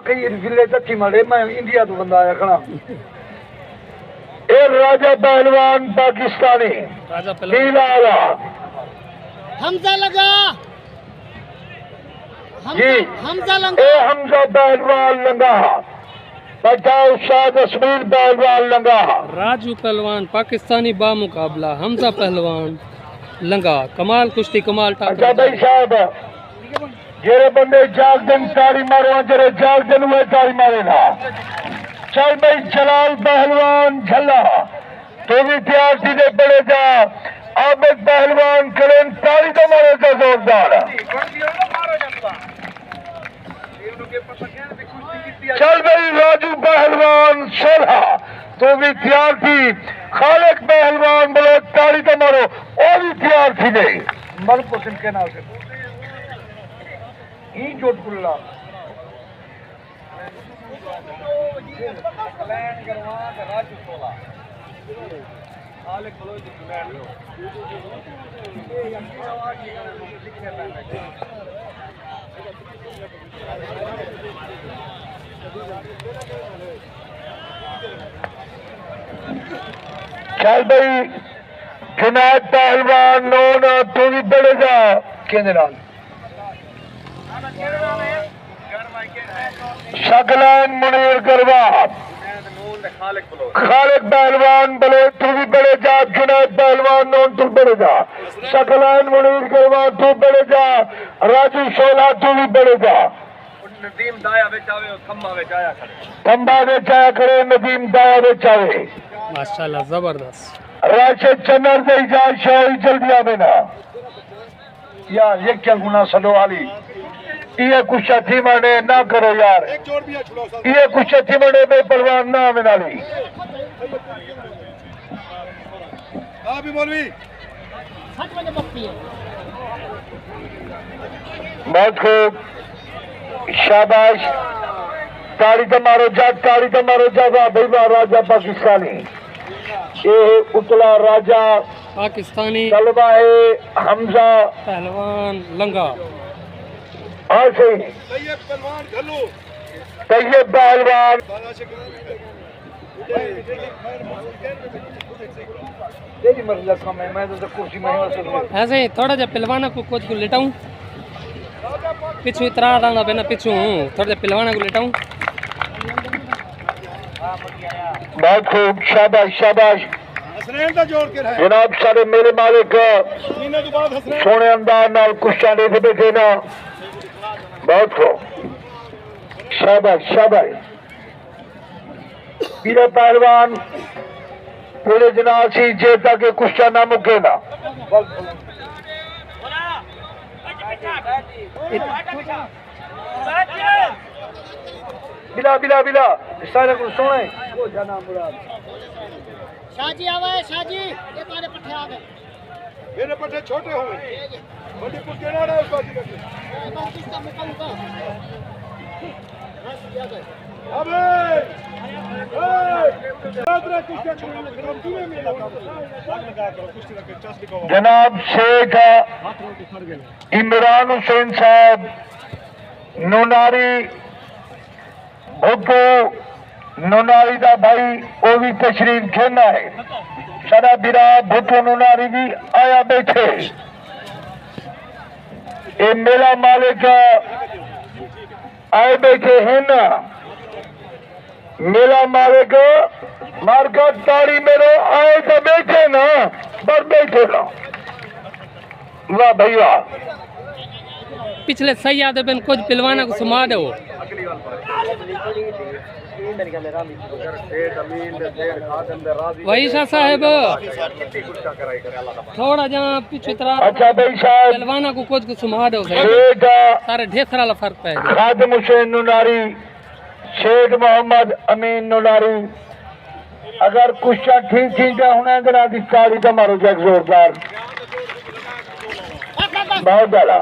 कई जिले तथी मरे मैं इंडिया तो बंदा आया खड़ा ए राजा पहलवान पाकिस्तानी नीला हमजा लगा जी हमजा लगा ए हमजा पहलवान लंगा बचाओ शाद अस्मीर पहलवान लंगा राजू पहलवान पाकिस्तानी बामुकाबला हमजा पहलवान लंगा कमाल कुश्ती कमाल अच्छा भाई साहब जेरे बंदे जाग दिन तारी मारो जेरे जाग दिन हुए तारी मारे ना चल भाई जलाल पहलवान झल्ला तो भी तैयार सीधे पड़े जा आबिद पहलवान करें तारी तो मारे का जोरदार चल भाई राजू पहलवान सोलह तो भी तैयार थी खालिक पहलवान बोलो तारी तो मारो और भी तैयार थी नहीं मर पसंद के नाम से ही चोटकुल्ला चल भाई जुनाद पहलवान नोना तू भी बड़े जा कहने नाल शकलान मुनीर गरवा खालिक पहलवान बले तू भी बड़े जा जुनाद पहलवान नोन तू बड़े जा शकलान मुनीर गरवा तू बड़े जा राजू शोला तू भी बड़े जा नदीम दाया बेचावे और खंबा बेचाया करे नदीम दाया बेचावे माशाल्लाह जबरदस्त राशिद चन्नर दे जा शोई जल्दी आवे ना यार ये क्या गुना सलो वाली ये कुछ थी मने ना करो यार ये कुछ थी मने बे परवान ना आवे नाली अभी मौलवी बहुत खूब शाबाश ताड़ी तो मारो जा भैया राजा पाकिस्तानी ये उतला राजा पाकिस्तानी तलबा है हमजा पहलवान लंगा और से तैयब पहलवान घल्लू तैयब पहलवान तेरी मर्जी का मैं तो कुर्सी में ऐसे ही थोड़ा जा पहलवाना को कुछ को लेटाऊं पिछू इतरा रहा बेना पिछू थोड़ा जा पहलवाना को लेटाऊं बहुत खूब शाबाश शाबाश जनाब सारे मेरे मालिक सोने अंदाज नाल कुश्ता देख बैठे ना बहुत खूब शाबाश शाबाश पीरे पहलवान पूरे जनाब सी जे तक कुश्ता ना मुके ना बिला बिला बिला सारे को सोने वो जाना मुराद शाजी आवे शाजी ये तारे पट्टे आ गए मेरे पट्टे छोटे हो गए बड़ी पुट्टे ना रहे उस बाजी करके पाकिस्तान में कम का अबे रात्रे कुश्ती छोड़ने तुम्हें मिला जनाब शेख इमरान हुसैन साहब नूनारी भुट्टो नूनारी का भाई वो भी तशरीफ खेना है सारा बिरा भुट्टो नूनारी भी आया बैठे ये मेला मालिक आए बैठे हैं ना मेला मालिक मारका ताड़ी मेरो आए तो बैठे ना पर बैठे ना वाह भैया पिछले सही आदे बिन कुछ पहलवाना को सुमा दो वही शाह साहब थोड़ा जहाँ पीछे तरह अच्छा भाई साहब पहलवाना को कुछ को सुमा दो शेख सारे ढेर सारा फर्क पै खादिम हुसैन नुनारी शेख मोहम्मद अमीन नुनारी अगर कुछ ठीक ठीक होना की ताड़ी तो मारो जग जोरदार बहुत ज्यादा